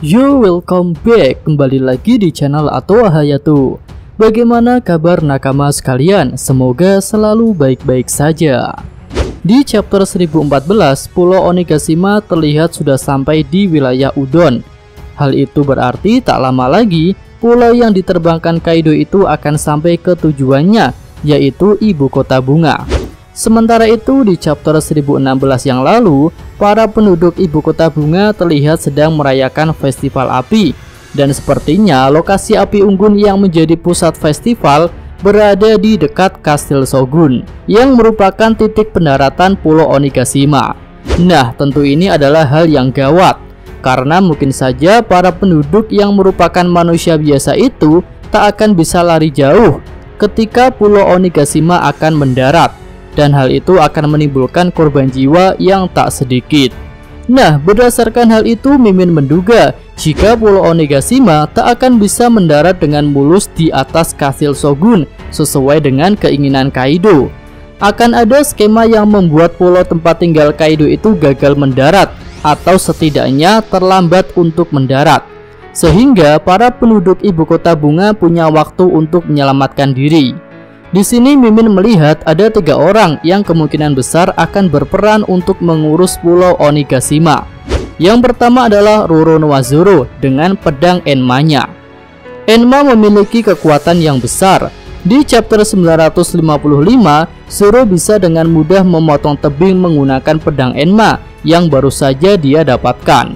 Yo, welcome back, kembali lagi di channel Atwa Hayatu. Bagaimana kabar nakama sekalian? Semoga selalu baik-baik saja. Di chapter 1014, Pulau Onigashima terlihat sudah sampai di wilayah Udon. Hal itu berarti tak lama lagi pulau yang diterbangkan Kaido itu akan sampai ke tujuannya, yaitu ibu kota bunga. Sementara itu di chapter 1016 yang lalu, para penduduk ibu kota bunga terlihat sedang merayakan festival api. Dan sepertinya lokasi api unggun yang menjadi pusat festival berada di dekat Kastil Shogun, yang merupakan titik pendaratan Pulau Onigashima. Nah, tentu ini adalah hal yang gawat, karena mungkin saja para penduduk yang merupakan manusia biasa itu tak akan bisa lari jauh ketika Pulau Onigashima akan mendarat. Dan hal itu akan menimbulkan korban jiwa yang tak sedikit. Nah, berdasarkan hal itu, Mimin menduga jika Pulau Onigashima tak akan bisa mendarat dengan mulus di atas Kastil Shogun sesuai dengan keinginan Kaido. Akan ada skema yang membuat pulau tempat tinggal Kaido itu gagal mendarat, atau setidaknya terlambat untuk mendarat, sehingga para penduduk ibu kota bunga punya waktu untuk menyelamatkan diri. Di sini Mimin melihat ada 3 orang yang kemungkinan besar akan berperan untuk mengurus Pulau Onigashima. Yang pertama adalah Roronoa Zoro dengan pedang Enma-nya. Enma memiliki kekuatan yang besar. Di chapter 955, Zoro bisa dengan mudah memotong tebing menggunakan pedang Enma yang baru saja dia dapatkan.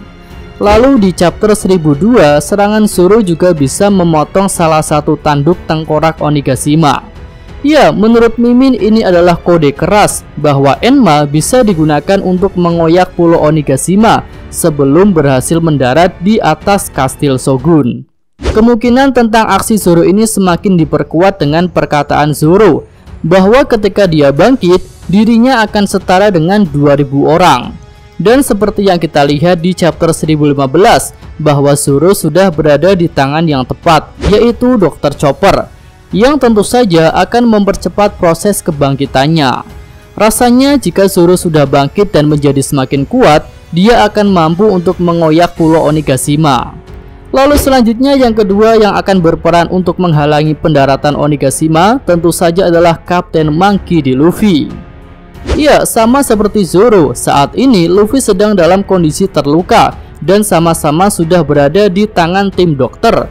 Lalu di chapter 1002, serangan Zoro juga bisa memotong salah satu tanduk tengkorak Onigashima. Ya, menurut Mimin ini adalah kode keras bahwa Enma bisa digunakan untuk mengoyak Pulau Onigashima sebelum berhasil mendarat di atas Kastil Shogun. Kemungkinan tentang aksi Zoro ini semakin diperkuat dengan perkataan Zoro bahwa ketika dia bangkit, dirinya akan setara dengan 2000 orang. Dan seperti yang kita lihat di chapter 1015, bahwa Zoro sudah berada di tangan yang tepat, yaitu Dr. Chopper, yang tentu saja akan mempercepat proses kebangkitannya. Rasanya jika Zoro sudah bangkit dan menjadi semakin kuat, dia akan mampu untuk mengoyak Pulau Onigashima. Lalu selanjutnya yang kedua yang akan berperan untuk menghalangi pendaratan Onigashima tentu saja adalah Kapten Monkey D. Luffy. Ya, sama seperti Zoro, saat ini Luffy sedang dalam kondisi terluka dan sama-sama sudah berada di tangan tim dokter,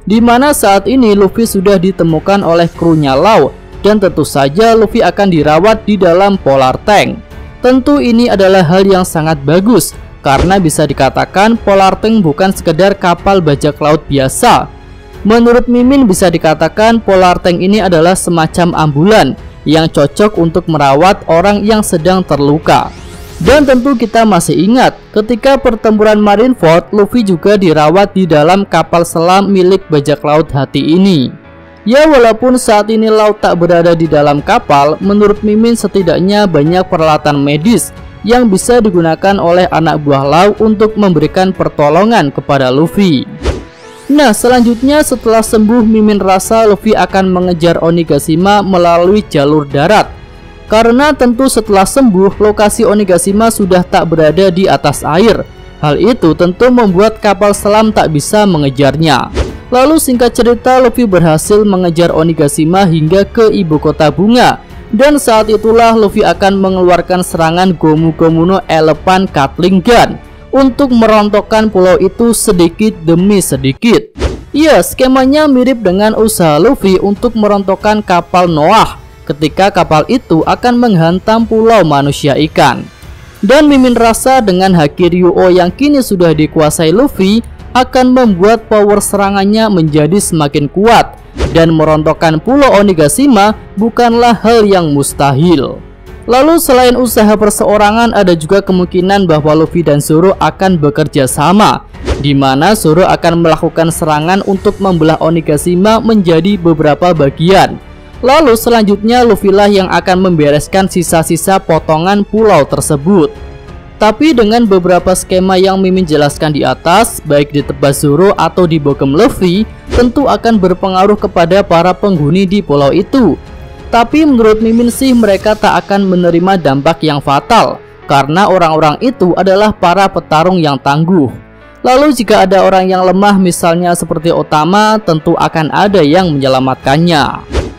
di mana saat ini Luffy sudah ditemukan oleh krunya Law, dan tentu saja Luffy akan dirawat di dalam Polar Tank. Tentu ini adalah hal yang sangat bagus, karena bisa dikatakan Polar Tank bukan sekedar kapal bajak laut biasa. Menurut Mimin bisa dikatakan Polar Tank ini adalah semacam ambulan yang cocok untuk merawat orang yang sedang terluka. Dan tentu kita masih ingat ketika pertempuran Marineford, Luffy juga dirawat di dalam kapal selam milik bajak laut hati ini. Ya, walaupun saat ini Laut tak berada di dalam kapal, menurut Mimin setidaknya banyak peralatan medis yang bisa digunakan oleh anak buah Laut untuk memberikan pertolongan kepada Luffy. Nah, selanjutnya setelah sembuh, Mimin rasa Luffy akan mengejar Onigashima melalui jalur darat. Karena tentu setelah sembuh, lokasi Onigashima sudah tak berada di atas air. Hal itu tentu membuat kapal selam tak bisa mengejarnya. Lalu singkat cerita, Luffy berhasil mengejar Onigashima hingga ke ibu kota bunga. Dan saat itulah Luffy akan mengeluarkan serangan Gomu Gomu no Elephant Catling Gun untuk merontokkan pulau itu sedikit demi sedikit. Ya, skemanya mirip dengan usaha Luffy untuk merontokkan kapal Noah ketika kapal itu akan menghantam pulau manusia ikan. Dan Mimin rasa dengan Haki Ryuo yang kini sudah dikuasai Luffy akan membuat power serangannya menjadi semakin kuat, dan merontokkan Pulau Onigashima bukanlah hal yang mustahil. Lalu selain usaha perseorangan, ada juga kemungkinan bahwa Luffy dan Zoro akan bekerja sama, di mana Zoro akan melakukan serangan untuk membelah Onigashima menjadi beberapa bagian. Lalu selanjutnya Luffy lah yang akan membereskan sisa-sisa potongan pulau tersebut. Tapi dengan beberapa skema yang Mimin jelaskan di atas, baik di tebas Zoro atau di bogem Luffy, tentu akan berpengaruh kepada para penghuni di pulau itu. Tapi menurut Mimin sih mereka tak akan menerima dampak yang fatal, karena orang-orang itu adalah para petarung yang tangguh. Lalu jika ada orang yang lemah misalnya seperti Otama, tentu akan ada yang menyelamatkannya.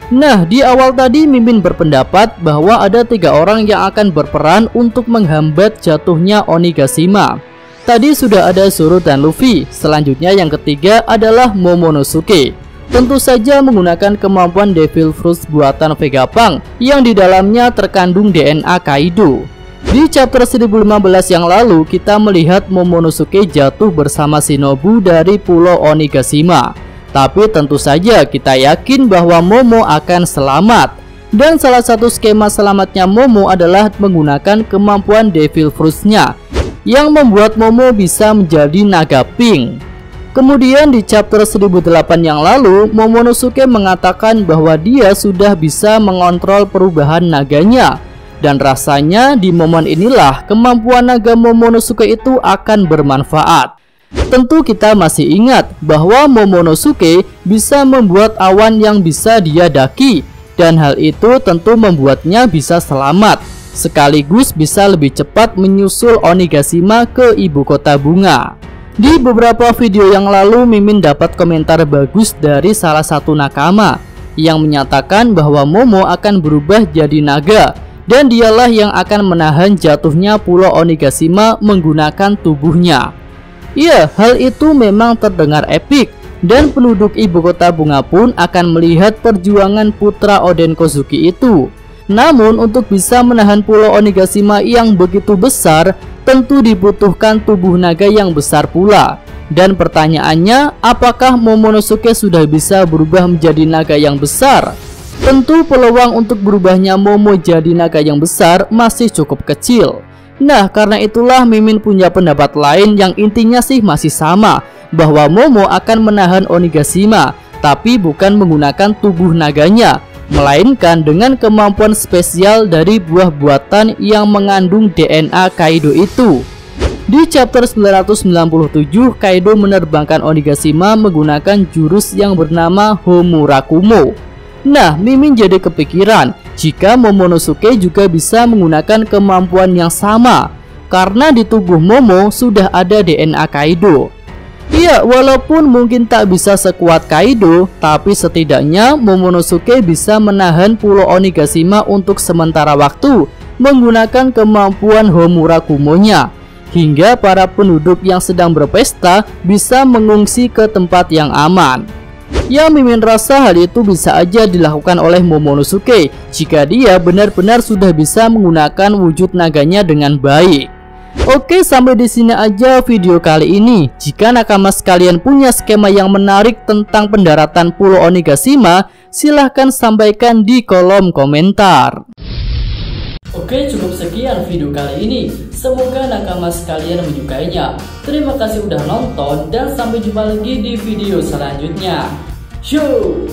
Nah, di awal tadi Mimin berpendapat bahwa ada 3 orang yang akan berperan untuk menghambat jatuhnya Onigashima. Tadi sudah ada Zoro dan Luffy. Selanjutnya yang ketiga adalah Momonosuke. Tentu saja menggunakan kemampuan Devil Fruit buatan Vegapunk yang di dalamnya terkandung DNA Kaido. Di chapter 1015 yang lalu kita melihat Momonosuke jatuh bersama Shinobu dari Pulau Onigashima. Tapi tentu saja kita yakin bahwa Momo akan selamat. Dan salah satu skema selamatnya Momo adalah menggunakan kemampuan Devil Fruit-nya yang membuat Momo bisa menjadi naga pink. Kemudian di chapter 1008 yang lalu Momonosuke mengatakan bahwa dia sudah bisa mengontrol perubahan naganya. Dan rasanya di momen inilah kemampuan naga Momonosuke itu akan bermanfaat. Tentu kita masih ingat bahwa Momonosuke bisa membuat awan yang bisa dia daki. Dan hal itu tentu membuatnya bisa selamat. Sekaligus bisa lebih cepat menyusul Onigashima ke ibu kota bunga. Di beberapa video yang lalu Mimin dapat komentar bagus dari salah satu nakama yang menyatakan bahwa Momo akan berubah jadi naga. Dan dialah yang akan menahan jatuhnya Pulau Onigashima menggunakan tubuhnya. Ya, hal itu memang terdengar epik. Dan penduduk ibu kota bunga pun akan melihat perjuangan putra Oden Kozuki itu. Namun untuk bisa menahan Pulau Onigashima yang begitu besar, tentu dibutuhkan tubuh naga yang besar pula. Dan pertanyaannya, apakah Momonosuke sudah bisa berubah menjadi naga yang besar? Tentu peluang untuk berubahnya Momo jadi naga yang besar masih cukup kecil. Nah, karena itulah Mimin punya pendapat lain yang intinya sih masih sama, bahwa Momo akan menahan Onigashima, tapi bukan menggunakan tubuh naganya, melainkan dengan kemampuan spesial dari buah buatan yang mengandung DNA Kaido itu. Di chapter 997, Kaido menerbangkan Onigashima menggunakan jurus yang bernama Homurakumo. Nah, Mimin jadi kepikiran jika Momonosuke juga bisa menggunakan kemampuan yang sama, karena di tubuh Momo sudah ada DNA Kaido. Iya, walaupun mungkin tak bisa sekuat Kaido, tapi setidaknya Momonosuke bisa menahan Pulau Onigashima untuk sementara waktu menggunakan kemampuan Homurakumo-nya, hingga para penduduk yang sedang berpesta bisa mengungsi ke tempat yang aman. Ya, Mimin rasa hal itu bisa aja dilakukan oleh Momonosuke jika dia benar-benar sudah bisa menggunakan wujud naganya dengan baik. Oke, sampai di sini aja video kali ini. Jika nakama sekalian punya skema yang menarik tentang pendaratan Pulau Onigashima, silahkan sampaikan di kolom komentar. Oke, cukup sekian video kali ini. Semoga nakama sekalian menyukainya. Terima kasih udah nonton dan sampai jumpa lagi di video selanjutnya. Show!